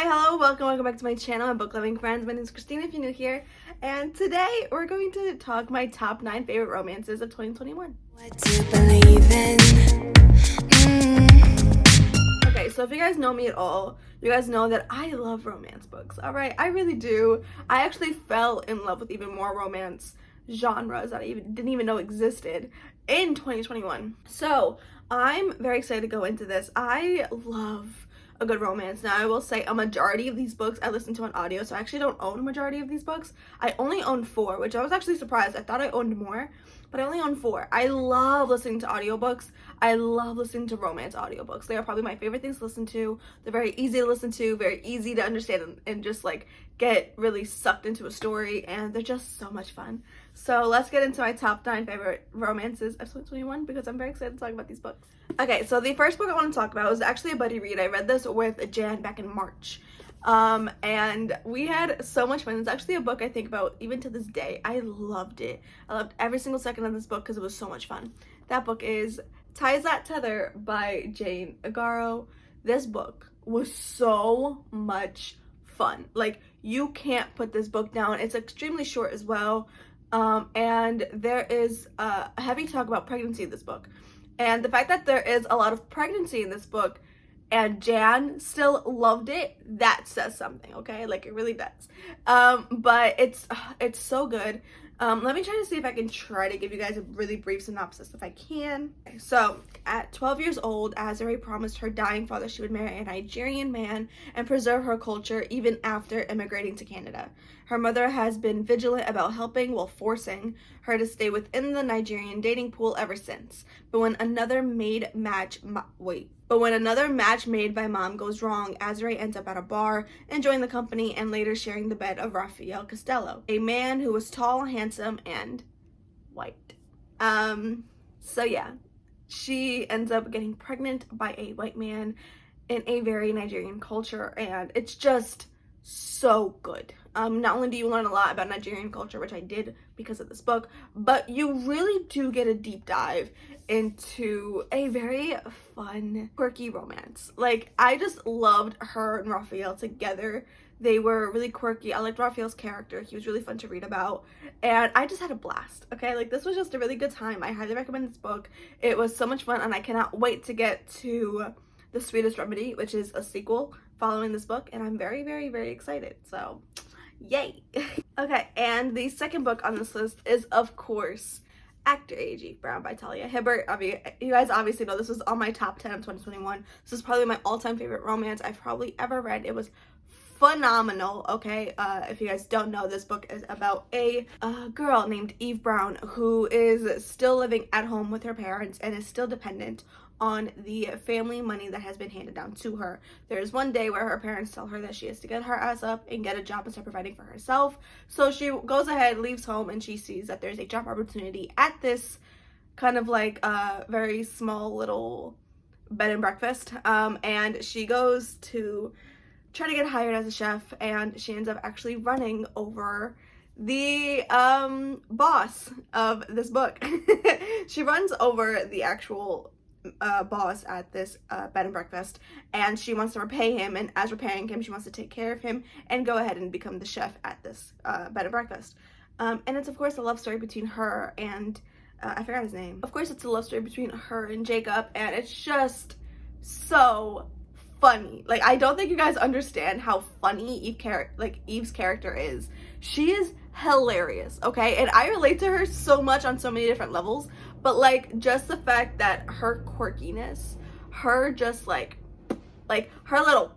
hello, welcome back to my channel, my book loving friends. My name is Christina if you're new here, and today we're going to talk my top 9 favorite romances of 2021. What to believe in. Okay, so if you guys know me at all, you guys know that I love romance books, alright? I really do. I actually fell in love with even more romance genres that I didn't even know existed in 2021. So I'm very excited to go into this. I love a good romance. Now I will say a majority of these books I listen to on audio, so I actually don't own a majority of these books. I only own 4, which I was actually surprised. I thought I owned more, but I only own 4. I love listening to audiobooks. I love listening to romance audiobooks. They are probably my favorite things to listen to. They're very easy to listen to, very easy to understand, and just like get really sucked into a story, and they're just so much fun. So let's get into my top 9 favorite romances of 2021 because I'm very excited to talk about these books. Okay, so the first book I want to talk about was actually a buddy read. I read this with Jan back in March. And we had so much fun. It's actually a book I think about even to this day. I loved it. I loved every single second of this book because it was so much fun. That book is TETHER by Jane IGHARO. This book was so much fun. Like, you can't put this book down. It's extremely short as well. And there is a heavy talk about pregnancy in this book. And the fact that there is a lot of pregnancy in this book and Jan still loved it, that says something, okay? Like, it really does. But it's so good. Let me try to see if I can try to give you guys a really brief synopsis if I can. So, at 12 years old, Azari promised her dying father she would marry a Nigerian man and preserve her culture even after immigrating to Canada. Her mother has been vigilant about helping while forcing her to stay within the Nigerian dating pool ever since. But when another match made by mom goes wrong, Azari ends up at a bar, enjoying the company and later sharing the bed of Rafael Costello, a man who was tall, handsome, and white. So yeah, she ends up getting pregnant by a white man in a very Nigerian culture, and it's just so good. Not only do you learn a lot about Nigerian culture, which I did because of this book, but you really do get a deep dive into a very fun, quirky romance. Like, I just loved her and Raphael together. They were really quirky. I liked Raphael's character. He was really fun to read about, and I just had a blast, okay? Like, this was just a really good time. I highly recommend this book. It was so much fun, and I cannot wait to get to The Sweetest Remedy, which is a sequel following this book, and I'm very, very, very excited. So, yay! Okay, and the second book on this list is, of course, Actor A.G. Brown by Talia Hibbert. I mean, you guys obviously know this was on my top 10 of 2021. This is probably my all-time favorite romance I've probably ever read. It was phenomenal, okay? If you guys don't know, this book is about a girl named Eve Brown who is still living at home with her parents and is still dependent on the family money that has been handed down to her. There's one day where her parents tell her that she has to get her ass up and get a job and start providing for herself. So she goes ahead, leaves home, and she sees that there's a job opportunity at this kind of like very small little bed and breakfast. And she goes to try to get hired as a chef, and she ends up actually running over the boss of this book. She runs over the actual boss at this bed and breakfast, and she wants to repay him, and as repaying him she wants to take care of him and go ahead and become the chef at this bed and breakfast. And it's of course a love story between her and I forgot his name. Of course it's a love story between her and Jacob, and it's just so funny. Like, I don't think you guys understand how funny Eve's character is. She is hilarious, okay? And I relate to her so much on so many different levels, but like, just the fact that her quirkiness, her just like her little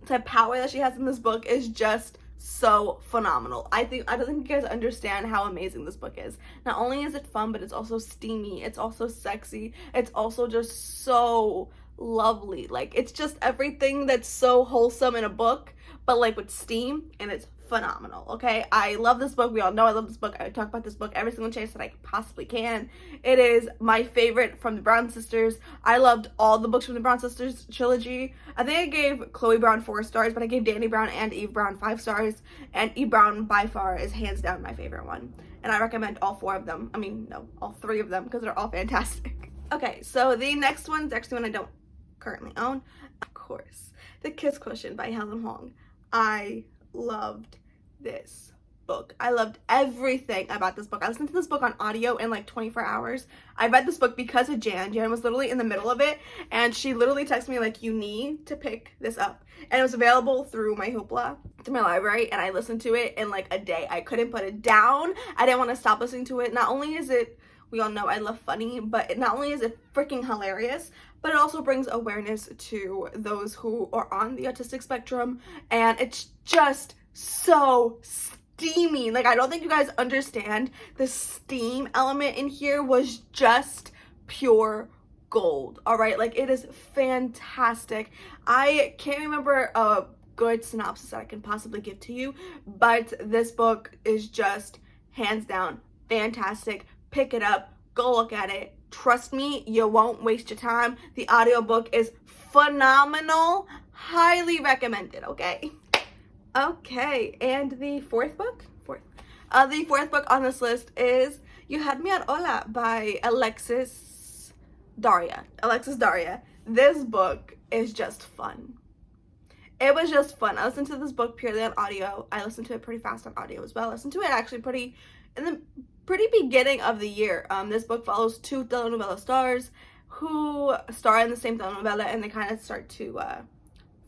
type power that she has in this book is just so phenomenal. I don't think you guys understand how amazing this book is. Not only is it fun, but it's also steamy, it's also sexy, it's also just so lovely. Like, it's just everything that's so wholesome in a book, but like with steam, and it's phenomenal, okay? I love this book. We all know I love this book. I talk about this book every single chance that I possibly can. It is my favorite from the Brown sisters. I loved all the books from the Brown sisters trilogy. I think I gave Chloe Brown 4 stars, but I gave Danny Brown and Eve Brown 5 stars, and Eve Brown by far is hands down my favorite one, and I recommend all 4 of them. I mean, no, all 3 of them, because they're all fantastic. Okay, so the next one's actually one I don't currently own. Of course, The Kiss Cushion by HELEN HUANG. I loved this book. I loved everything about this book. I listened to this book on audio in like 24 hours. I read this book because of Jan. Jan was literally in the middle of it, and she literally texted me like, you need to pick this up. And it was available through my Hoopla to my library, and I listened to it in like a day. I couldn't put it down. I didn't want to stop listening to it. Not only is it, we all know I love funny, but not only is it freaking hilarious, but it also brings awareness to those who are on the autistic spectrum, and it's just so steamy. Like, I don't think you guys understand, the steam element in here was just pure gold. All right, like, it is fantastic. I can't remember a good synopsis that I can possibly give to you, but this book is just hands down fantastic. Pick it up, go look at it. Trust me, you won't waste your time. The audiobook is phenomenal. Highly recommended, okay? Okay, and the fourth book? The fourth book on this list is You Had Me at Hola by Alexis Daria. This book is just fun. It was just fun. I listened to this book purely on audio. I listened to it pretty fast on audio as well. I listened to it actually in the pretty beginning of the year. This book follows two telenovela stars who star in the same telenovela, and they kind of start to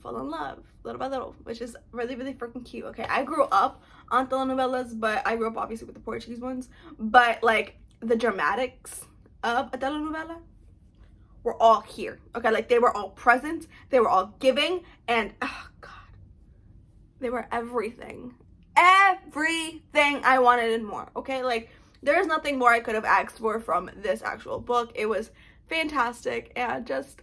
fall in love little by little, which is really, really freaking cute. Okay, I grew up on telenovelas, but I grew up obviously with the Portuguese ones, but like the dramatics of a telenovela were all here. Okay, like they were all present, they were all giving, and oh god, they were everything I wanted and more. Okay, like there's nothing more I could have asked for from this actual book. It was fantastic, and just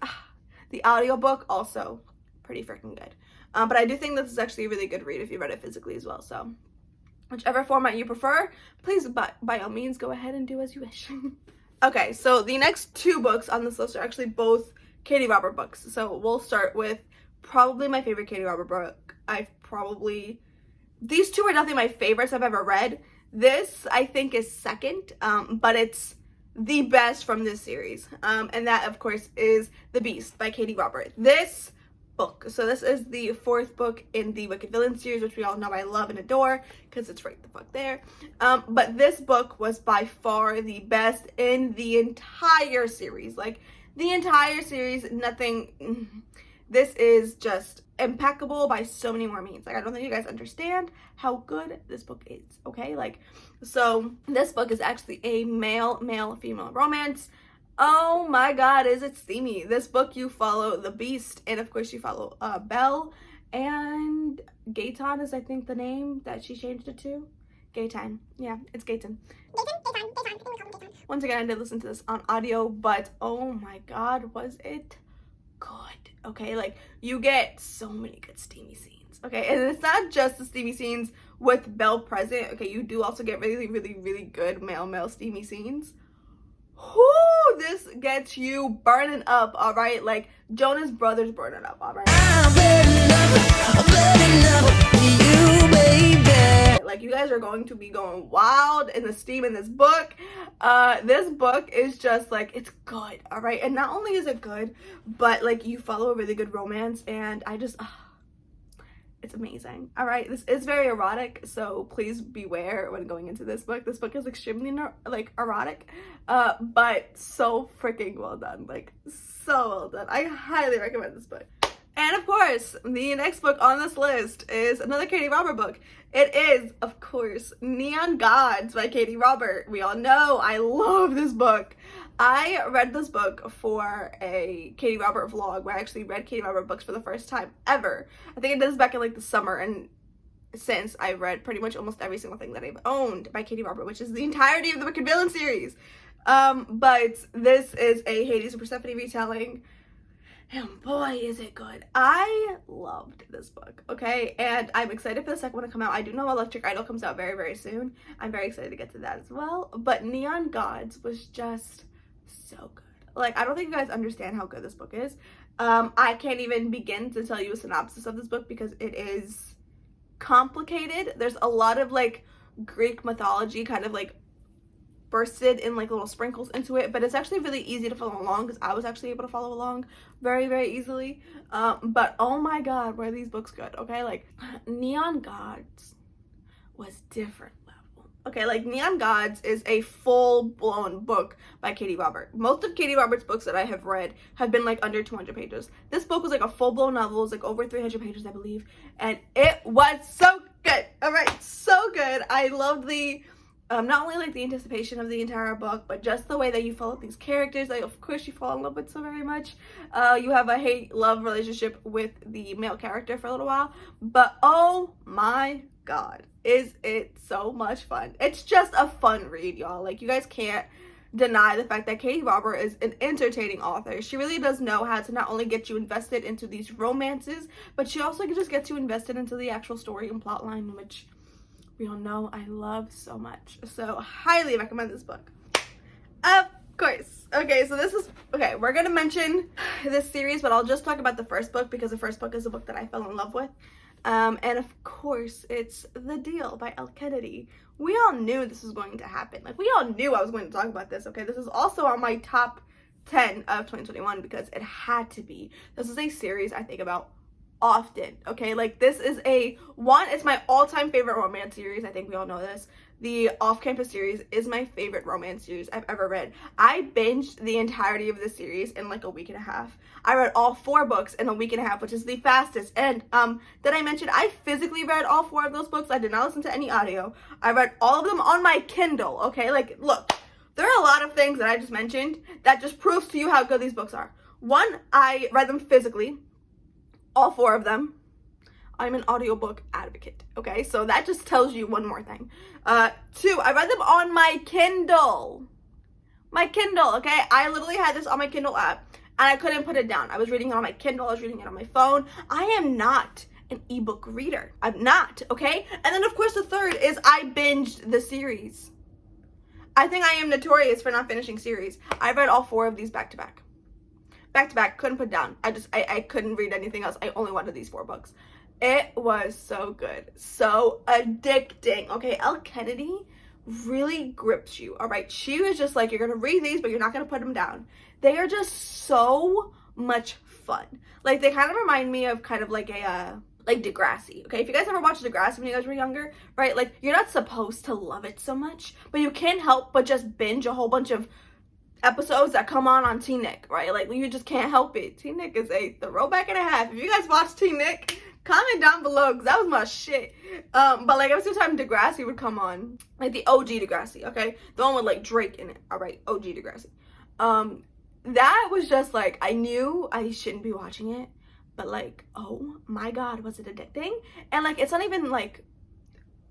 the audiobook also pretty freaking good. But I do think this is actually a really good read if you read it physically as well. So whichever format you prefer, please by all means go ahead and do as you wish. Okay, so the next two books on this list are actually both Katee Robert books. So we'll start with probably my favorite Katee Robert book. These two are definitely my favorites I've ever read. This I think is second, but it's the best from this series. And that of course is The Beast by Katee Robert. This book, so this is the fourth book in the Wicked Villain series, which we all know I love and adore because it's right the fuck there. But this book was by far the best in the entire series. Like the entire series, this is just impeccable by so many more means. Like I don't think you guys understand how good this book is. Okay, like so this book is actually a male female romance. Oh my god, is it steamy. This book you follow the Beast, and of course you follow Belle, and Gaetan is I think the name that she changed it to. Gaetan. Yeah, it's Gaetan. Once again, I did listen to this on audio, but oh my god, was it good. Okay, like you get so many good steamy scenes. Okay, and it's not just the steamy scenes with Belle present. Okay, you do also get really, really, really good male steamy scenes. Whoo, this gets you burning up, all right? Like Jonas Brothers burning up, all right? I'm burning up you, baby. Like you guys are going to be going wild in the steam in this book. This book is just like, it's good, all right? And not only is it good, but like you follow a really good romance, and I just it's amazing. All right, this is very erotic, so please beware when going into this book. This book is extremely like erotic, but so freaking well done. Like so well done. I highly recommend this book. And of course, the next book on this list is another Katee Robert book. It is, of course, Neon Gods by Katee Robert. We all know I love this book. I read this book for a Katee Robert vlog where I actually read Katee Robert books for the first time ever. I think I did this back in like the summer, and since I've read pretty much almost every single thing that I've owned by Katee Robert, which is the entirety of the Wicked Villain series. But this is a Hades and Persephone retelling, and boy is it good. I loved this book, okay? And I'm excited for the second one to come out. I do know Electric Idol comes out very, very soon. I'm very excited to get to that as well. But Neon Gods was just so good. Like, I don't think you guys understand how good this book is. I can't even begin to tell you a synopsis of this book because it is complicated. There's a lot of like Greek mythology kind of like bursted in like little sprinkles into it, but it's actually really easy to follow along because I was actually able to follow along very, very easily. But oh my god, were these books good, okay? Like Neon Gods was different level. Okay, like Neon Gods is a full-blown book by Katee Robert. Most of Katee Robert's books that I have read have been like under 200 pages. This book was like a full-blown novel. It was like over 300 pages, I believe, and it was so good. All right, so good. I loved the not only like the anticipation of the entire book, but just the way that you follow these characters. Like, of course, you fall in love with so very much. You have a hate-love relationship with the male character for a little while, but oh my god, is it so much fun. It's just a fun read, y'all. Like, you guys can't deny the fact that Katee Robert is an entertaining author. She really does know how to not only get you invested into these romances, but she also just gets you invested into the actual story and plot line, which we all know I love so much. So highly recommend this book. Of course. Okay, so this is, okay, we're gonna mention this series, but I'll just talk about the first book because the first book is a book that I fell in love with. And of course, it's The Deal by Elle Kennedy. We all knew this was going to happen. Like, we all knew I was going to talk about this, okay? This is also on my top 10 of 2021 because it had to be. This is a series I think about often, okay? Like, this is it's my all-time favorite romance series. I think we all know this. The Off-Campus series is my favorite romance series I've ever read. I binged the entirety of this series in like a week and a half. I read all 4 books in a week and a half, which is the fastest. And did I mention I physically read all 4 of those books? I did not listen to any audio. I read all of them on my Kindle, okay? Like, look, there are a lot of things that I just mentioned that just proves to you how good these books are. 1, I read them physically, all 4 of them. I'm an audiobook advocate, okay? So that just tells you one more thing. 2, I read them on my Kindle. My Kindle, okay? I literally had this on my Kindle app, and I couldn't put it down. I was reading it on my Kindle. I was reading it on my phone. I am not an ebook reader. I'm not, okay? And then, of course, the third is I binged the series. I think I am notorious for not finishing series. I read all 4 of these back-to-back. Back-to-back, couldn't put down. I couldn't read anything else. I only wanted these 4 books. It was so good, so addicting. Okay, Elle Kennedy really grips you, all right? She was just like, you're gonna read these, but you're not gonna put them down. They are just so much fun. Like, they kind of remind me of kind of like a, like Degrassi, okay? If you guys ever watched Degrassi when you guys were younger, right? Like, you're not supposed to love it so much, but you can't help but just binge a whole bunch of episodes that come on Teen Nick, right? Like, you just can't help it. Teen Nick is a throwback and a half. If you guys watch Teen Nick, comment down below because that was my shit. But like every single time Degrassi would come on, like the OG Degrassi, okay, the one with like Drake in it, all right, OG Degrassi. That was just like, I knew I shouldn't be watching it, but like, oh my god, was it addicting? And like, it's not even like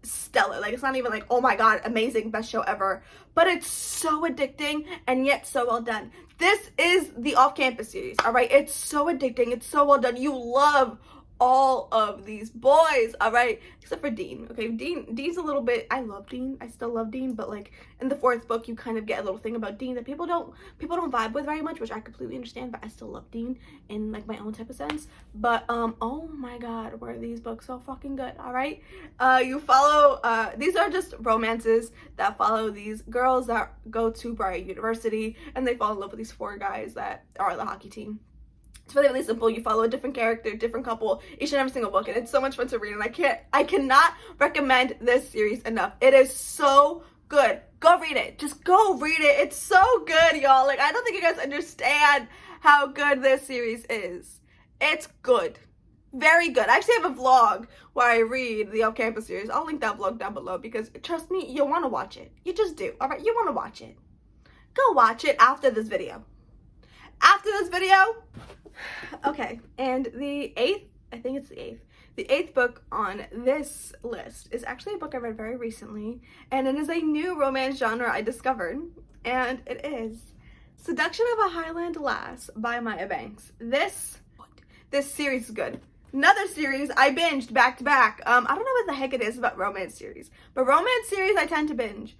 stellar, like it's not even like, oh my god, amazing, best show ever, but it's so addicting and yet so well done. This is the Off-Campus series, all right? It's so addicting, it's so well done. You love all of these boys, all right, except for Dean, okay? Dean's a little bit, I love Dean, I still love Dean, but like in the 4th book you kind of get a little thing about Dean that people don't vibe with very much, which I completely understand, but I still love Dean in like my own type of sense. But oh my god, were these books so fucking good, all right? You follow, these are just romances that follow these girls that go to Briar University, and they fall in love with these 4 guys that are the hockey team. It's really, really simple. You follow a different character, different couple, each and every single book, and it's so much fun to read, and I cannot recommend this series enough. It is so good. Go read it. Just go read it. It's so good, y'all. Like, I don't think you guys understand how good this series is. It's good. Very good. I actually have a vlog where I read the Off-Campus series. I'll link that vlog down below because, trust me, you'll want to watch it. You just do, all right? You want to watch it. Go watch it after this video. After this video. Okay, and the 8th, I think it's the 8th book on this list is actually a book I read very recently, and it is a new romance genre I discovered, and it is Seduction of a Highland Lass by Maya Banks. This series is good. Another series I binged back to back. I don't know what the heck it is about romance series, but romance series I tend to binge.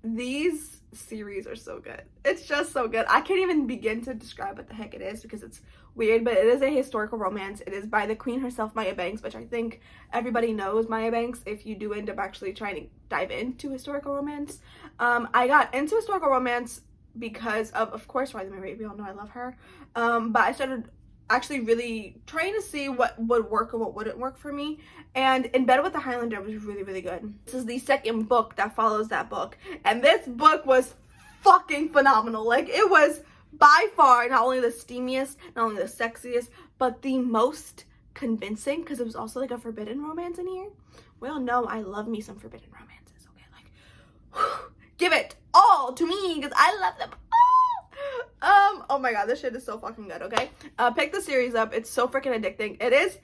These series are so good. It's just so good. I can't even begin to describe what the heck it is because it's weird, but it is a historical romance. It is by the queen herself, Maya Banks, which I think everybody knows Maya Banks if you do end up actually trying to dive into historical romance. I got into historical romance because of course, Riley Mary. We all know I love her. But I started actually really trying to see what would work and what wouldn't work for me, and In Bed with the Highlander was really, really good. This is the second book that follows that book, and this book was fucking phenomenal. Like, it was by far not only the steamiest, not only the sexiest, but the most convincing, because it was also like a forbidden romance in here. We all know I love me some forbidden romances, okay? Like, whew, give it all to me, because I love them all. Oh my god, this shit is so fucking good, okay? Pick the series up. It's so freaking addicting. It is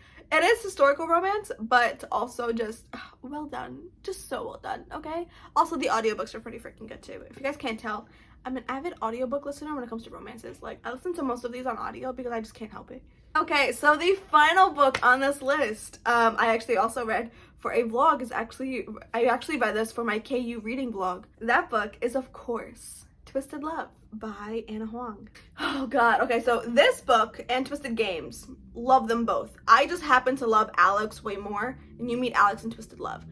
historical romance, but also just well done. Just so well done, okay? Also, the audiobooks are pretty freaking good too. If you guys can't tell, I'm an avid audiobook listener when it comes to romances. Like, I listen to most of these on audio because I just can't help it. Okay, so the final book on this list, I actually also read for a vlog, I actually read this for my KU reading vlog. That book is, of course, Twisted Love by Anna Huang. Oh god. Okay, so this book and Twisted Games, love them both. I just happen to love Alex way more, and you meet Alex in Twisted Love.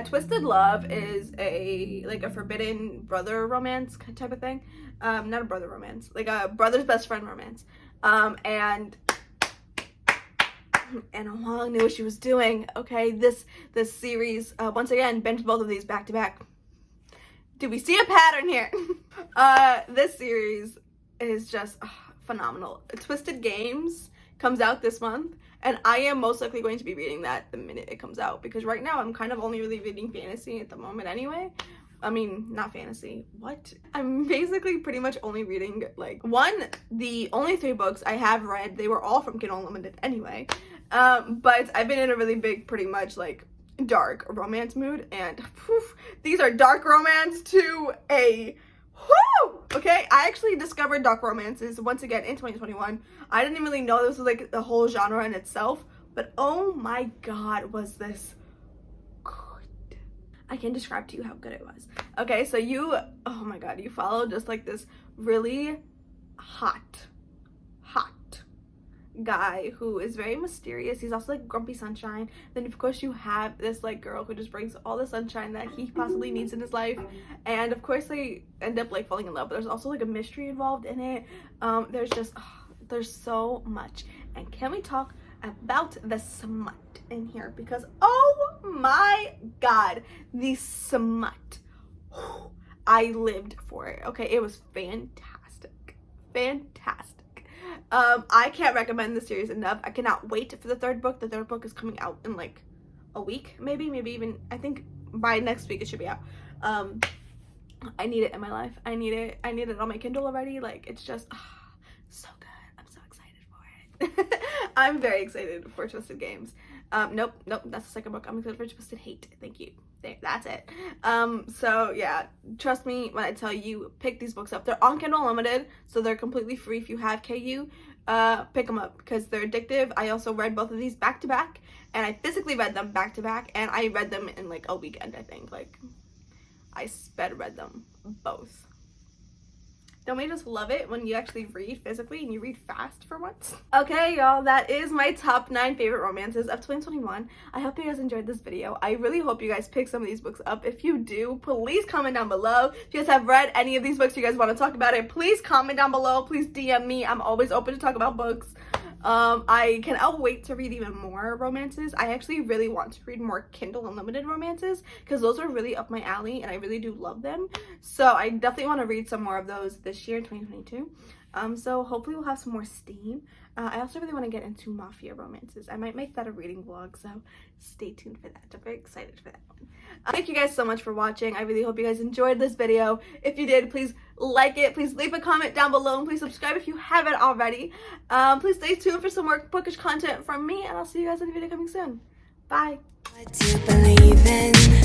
Twisted Love is a forbidden brother romance type of thing. Not a brother romance, like a brother's best friend romance. And Anna Huang knew what she was doing. Okay, this series, once again, binged both of these back to back. Do we see a pattern here? This series is just phenomenal. Twisted Games comes out this month, and I am most likely going to be reading that the minute it comes out, because right now I'm kind of only really reading fantasy at the moment anyway. I mean, not fantasy. What? I'm basically pretty much only reading, like, the only 3 books I have read, they were all from Kindle Unlimited anyway. But I've been in a really big, pretty much, like, dark romance mood, and whew, these are dark romance to a whoo. Okay, I actually discovered dark romances once again in 2021. I didn't really know this was like the whole genre in itself, but oh my god, was this good. I can't describe to you how good it was. Okay, so oh my god, you follow just like this really hot guy who is very mysterious. He's also like grumpy sunshine. Then of course you have this like girl who just brings all the sunshine that he possibly needs in his life, and of course they end up like falling in love, but there's also like a mystery involved in it. There's so much. And can we talk about the smut in here, because oh my god, the smut, I lived for it. Okay, it was fantastic. I can't recommend the series enough. I cannot wait for the 3rd book. The 3rd book is coming out in like a week, maybe even, I think by next week it should be out. I need it in my life. I need it on my Kindle already. Like, it's just so good. I'm so excited for it. I'm very excited for Twisted Games. Nope, that's the 2nd book. I'm excited for Twisted Hate. Thank you. That's it. So yeah, trust me when I tell you, pick these books up. They're on Kindle Unlimited, so they're completely free if you have KU. Pick them up because they're addictive. I also read both of these back to back, and I physically read them back to back, and I read them in like a weekend, I think. Like, I sped read them both. Don't we just love it when you actually read physically and you read fast for once? Okay, y'all, that is my top 9 favorite romances of 2021. I hope you guys enjoyed this video. I really hope you guys pick some of these books up. If you do, please comment down below. If you guys have read any of these books, you guys want to talk about it, please comment down below. Please DM me. I'm always open to talk about books. I cannot wait to read even more romances. I actually really want to read more Kindle Unlimited romances because those are really up my alley and I really do love them. So I definitely want to read some more of those this year in 2022. So hopefully we'll have some more steam. I also really want to get into mafia romances. I might make that a reading vlog, so stay tuned for that. I'm very excited for that one. Thank you guys so much for watching. I really hope you guys enjoyed this video. If you did, please like it. Please leave a comment down below, and please subscribe if you haven't already. Please stay tuned for some more bookish content from me, and I'll see you guys in the video coming soon. Bye. What do you believe in?